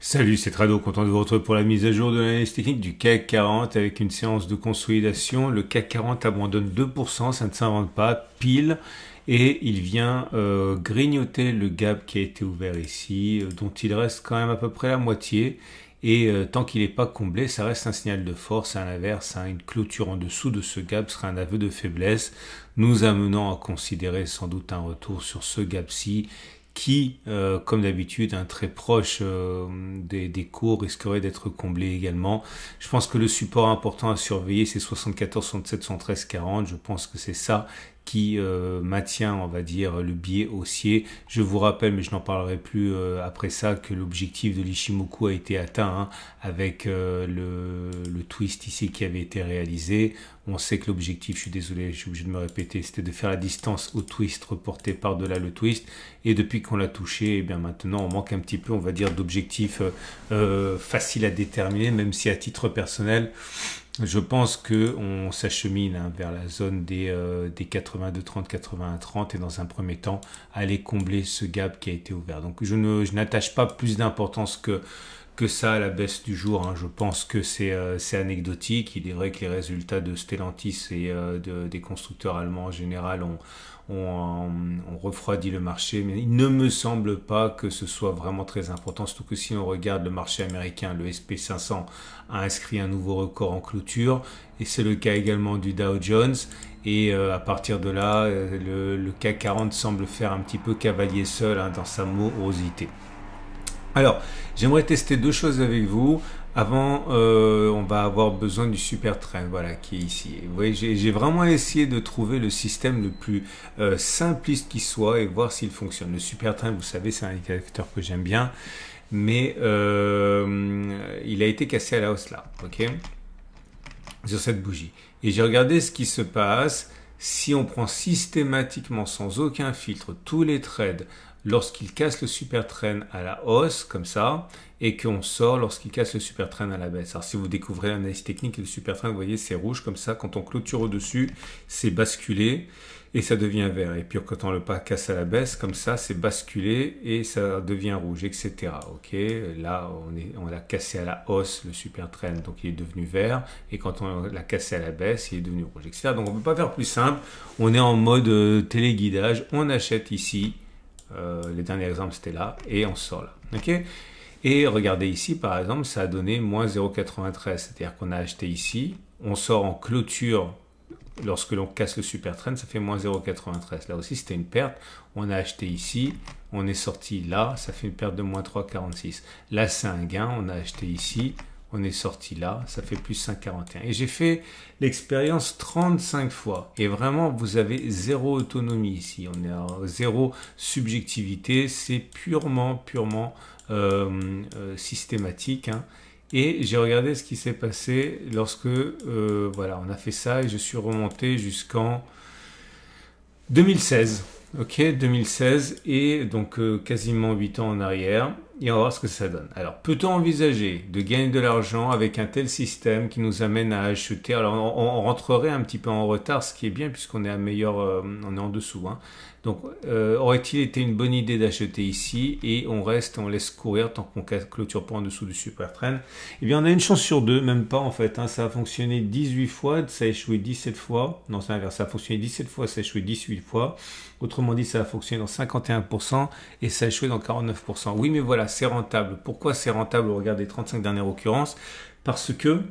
Salut, c'est Trado, content de vous retrouver pour la mise à jour de l'analyse technique du CAC 40 avec une séance de consolidation. Le CAC 40 abandonne 2%, ça ne s'invente pas, pile, et il vient grignoter le gap qui a été ouvert ici, dont il reste quand même à peu près la moitié. Et tant qu'il n'est pas comblé, ça reste un signal de force. À l'inverse, une clôture en dessous de ce gap serait un aveu de faiblesse, nous amenant à considérer sans doute un retour sur ce gap-ci qui, comme d'habitude, très proche des cours, risquerait d'être comblé également. Je pense que le support important à surveiller, c'est 74, 67, 113, 40. Je pense que c'est ça qui maintient, on va dire, le biais haussier. Je vous rappelle, mais je n'en parlerai plus après ça, que l'objectif de l'Ichimoku a été atteint avec le twist ici qui avait été réalisé. On sait que l'objectif, je suis désolé, je suis obligé de me répéter, c'était de faire la distance au twist reporté par-delà le twist. Et depuis qu'on l'a touché, eh bien maintenant, on manque un petit peu, on va dire, d'objectifs faciles à déterminer, même si à titre personnel, je pense qu'on s'achemine vers la zone des 82, 30, 81, 30 et dans un premier temps, aller combler ce gap qui a été ouvert. Donc je n'attache pas plus d'importance que ça à la baisse du jour. Je pense que c'est anecdotique. Il est vrai que les résultats de Stellantis et des constructeurs allemands en général ont refroidi le marché, mais il ne me semble pas que ce soit vraiment très important, surtout que si on regarde le marché américain, le SP500 a inscrit un nouveau record en clôture, et c'est le cas également du Dow Jones, et à partir de là, le CAC 40 semble faire un petit peu cavalier seul dans sa morosité. Alors, j'aimerais tester deux choses avec vous. Avant, on va avoir besoin du super trend, voilà, qui est ici. Vous voyez, j'ai vraiment essayé de trouver le système le plus simpliste qui soit et voir s'il fonctionne. Le super trend, vous savez, c'est un indicateur que j'aime bien, mais il a été cassé à la hausse là, ok, sur cette bougie. Et j'ai regardé ce qui se passe si on prend systématiquement, sans aucun filtre, tous les trades lorsqu'il casse le super trend à la hausse, comme ça, et qu'on sort lorsqu'il casse le super trend à la baisse. Alors si vous découvrez l'analyse technique, le super trend, vous voyez, c'est rouge comme ça. Quand on clôture au-dessus, c'est basculé et ça devient vert. Et puis quand on le casse à la baisse, comme ça, c'est basculé et ça devient rouge, etc. Ok, là, on l'a cassé à la hausse, le super trend, donc il est devenu vert. Et quand on l'a cassé à la baisse, il est devenu rouge, etc. Donc on ne peut pas faire plus simple. On est en mode téléguidage. On achète ici. Les derniers exemples c'était là et on sort là, ok. Et regardez ici par exemple, ça a donné moins 0,93, c'est-à-dire qu'on a acheté ici, on sort en clôture lorsque l'on casse le super trend, ça fait moins 0,93. Là aussi c'était une perte, on a acheté ici, on est sorti là, ça fait une perte de moins 3,46. Là c'est un gain, on a acheté ici, on est sorti là, ça fait plus 5,41. Et j'ai fait l'expérience 35 fois. Et vraiment, vous avez zéro autonomie ici. On est à zéro subjectivité. C'est purement systématique. Et j'ai regardé ce qui s'est passé lorsque voilà, on a fait ça et je suis remonté jusqu'en 2016. Ok, 2016 et donc quasiment 8 ans en arrière. Et on va voir ce que ça donne. Alors, peut-on envisager de gagner de l'argent avec un tel système qui nous amène à acheter? Alors, on rentrerait un petit peu en retard, ce qui est bien puisqu'on est à meilleur, on est en dessous. Donc, aurait-il été une bonne idée d'acheter ici et on laisse courir tant qu'on clôture pas en dessous du super trend? Eh bien, on a une chance sur deux, même pas en fait. Ça a fonctionné 18 fois, ça a échoué 17 fois. Non, c'est l'inverse, ça a fonctionné 17 fois, ça a échoué 18 fois. Autrement dit, ça a fonctionné dans 51% et ça a échoué dans 49%. Oui, mais voilà, c'est rentable. Pourquoi c'est rentable au regard des 35 dernières occurrences? Parce que,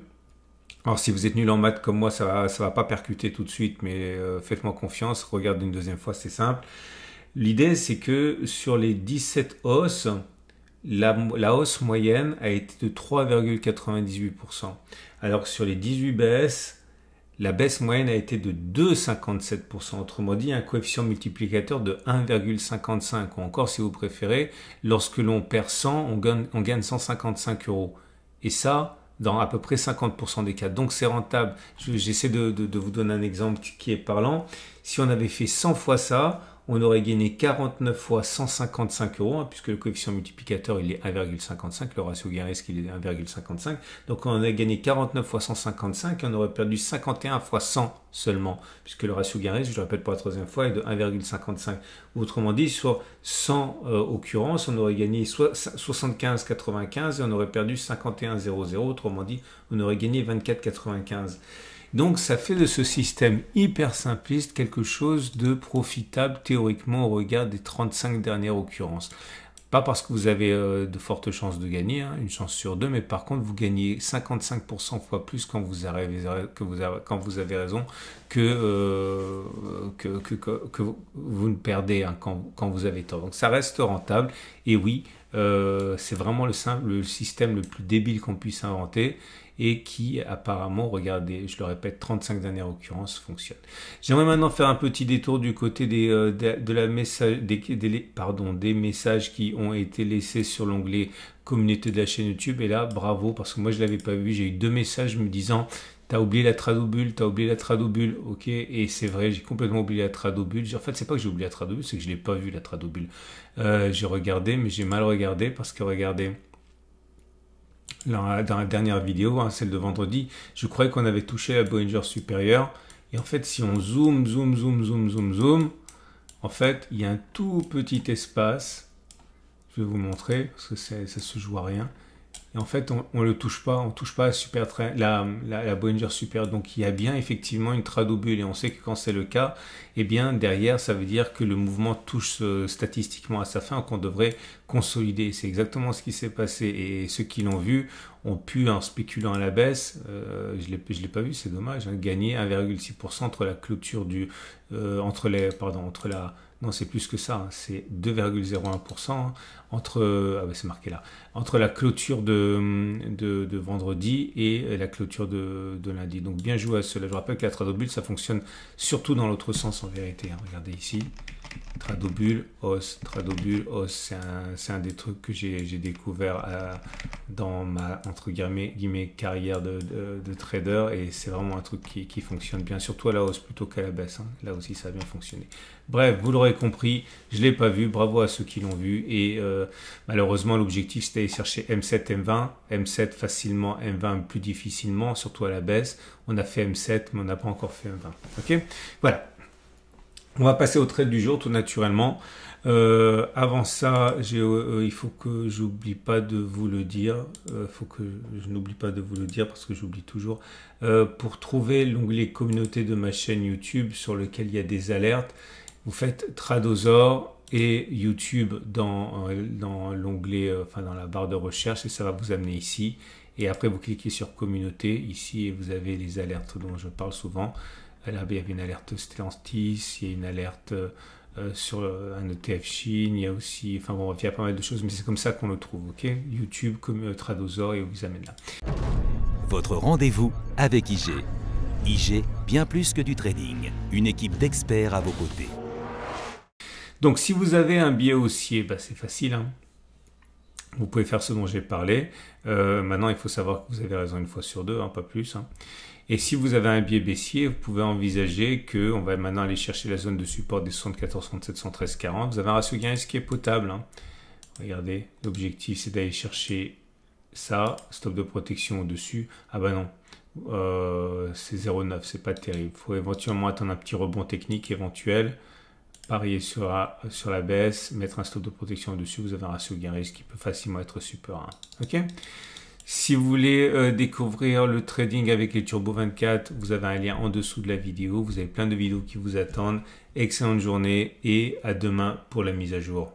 alors si vous êtes nul en maths comme moi, ça va pas percuter tout de suite, mais faites-moi confiance, regardez une deuxième fois, c'est simple. L'idée, c'est que sur les 17 hausses, la hausse moyenne a été de 3,98%. Alors que sur les 18 baisses, la baisse moyenne a été de 2,57%. Autrement dit, un coefficient multiplicateur de 1,55. Ou encore, si vous préférez, lorsque l'on perd 100, on gagne 155 euros. Et ça, dans à peu près 50% des cas. Donc, c'est rentable. J'essaie de vous donner un exemple qui est parlant. Si on avait fait 100 fois ça, on aurait gagné 49 fois 155 euros, hein, puisque le coefficient multiplicateur il est 1,55, le ratio gain-risque il est 1,55. Donc on a gagné 49 fois 155 et on aurait perdu 51 fois 100 seulement, puisque le ratio gain-risque, je le répète pour la troisième fois, est de 1,55. Autrement dit, sur 100 occurrences, on aurait gagné 75,95 et on aurait perdu 51,00. Autrement dit, on aurait gagné 24,95. Donc ça fait de ce système hyper simpliste quelque chose de profitable théoriquement au regard des 35 dernières occurrences. Pas parce que vous avez de fortes chances de gagner, hein, une chance sur deux, mais par contre vous gagnez 55% fois plus quand vous avez raison que vous ne perdez, hein, quand vous avez tort. Donc ça reste rentable et oui, c'est vraiment le système le plus débile qu'on puisse inventer et qui apparemment, regardez, je le répète, 35 dernières occurrences fonctionne. J'aimerais maintenant faire un petit détour du côté des messages qui ont été laissés sur l'onglet communauté de la chaîne YouTube. Et là, bravo, parce que moi je l'avais pas vu, j'ai eu 2 messages me disant t'as oublié la tradobule, ok, et c'est vrai, j'ai complètement oublié la tradobule. En fait, c'est pas que j'ai oublié la tradobule, c'est que je l'ai pas vu la tradobule. J'ai regardé, mais j'ai mal regardé parce que regardez, dans la dernière vidéo, hein, celle de vendredi, je croyais qu'on avait touché la Bollinger supérieure. Et en fait, si on zoome, en fait, il y a un tout petit espace. Je vais vous montrer parce que ça se joue à rien. Et en fait, on ne le touche pas, on touche pas la Bollinger supérieure. Donc, il y a bien effectivement une tradobule. Et on sait que quand c'est le cas, eh bien, derrière, ça veut dire que le mouvement touche statistiquement à sa fin, qu'on devrait consolider. C'est exactement ce qui s'est passé. Et ceux qui l'ont vu ont pu, en spéculant à la baisse, je l'ai pas vu, c'est dommage, hein, gagner 1,6% entre la clôture non, c'est plus que ça, hein, c'est 2,01%, hein, c'est marqué là, entre la clôture de vendredi et la clôture de lundi. Donc bien joué à cela. Je rappelle que la tradobule, ça fonctionne surtout dans l'autre sens en vérité, hein. Regardez ici, tradobule, hausse, c'est un des trucs que j'ai découvert dans ma entre guillemets carrière de trader, et c'est vraiment un truc qui fonctionne bien, surtout à la hausse plutôt qu'à la baisse, hein. Là aussi ça a bien fonctionné. Bref, vous l'aurez compris, je ne l'ai pas vu, bravo à ceux qui l'ont vu, et malheureusement l'objectif c'était d'aller chercher M7, M20, M7 facilement, M20 plus difficilement, surtout à la baisse. On a fait M7 mais on n'a pas encore fait M20. Ok, voilà. On va passer au trade du jour tout naturellement. Avant ça, il faut que j'oublie pas de vous le dire. Parce que j'oublie toujours. Pour trouver l'onglet communauté de ma chaîne YouTube sur lequel il y a des alertes, vous faites Tradosaur et YouTube dans l'onglet, dans la barre de recherche, et ça va vous amener ici. Et après, vous cliquez sur communauté ici et vous avez les alertes dont je parle souvent. Là, il y avait une alerte Stellantis, il y a une alerte sur un ETF Chine, il y a aussi, il y a pas mal de choses, mais c'est comme ça qu'on le trouve, ok? YouTube, comme Tradosaur, et on vous amène là. Votre rendez-vous avec IG. IG, bien plus que du trading, une équipe d'experts à vos côtés. Donc, si vous avez un biais haussier, c'est facile, hein. Vous pouvez faire ce dont j'ai parlé. Maintenant, il faut savoir que vous avez raison une fois sur deux, hein, pas plus, hein. Et si vous avez un biais baissier, vous pouvez envisager qu'on va maintenant aller chercher la zone de support des 74, 67, 113, 40. Vous avez un ratio gain-risque qui est potable, hein. Regardez, l'objectif c'est d'aller chercher ça, stop de protection au-dessus. Ah bah non, c'est 0,9, c'est pas terrible. Il faut éventuellement attendre un petit rebond technique éventuel, parier sur la baisse, mettre un stop de protection au-dessus. Vous avez un ratio gain-risque qui peut facilement être super 1. Ok ? Si vous voulez découvrir le trading avec les Turbo 24, vous avez un lien en dessous de la vidéo. Vous avez plein de vidéos qui vous attendent. Excellente journée et à demain pour la mise à jour.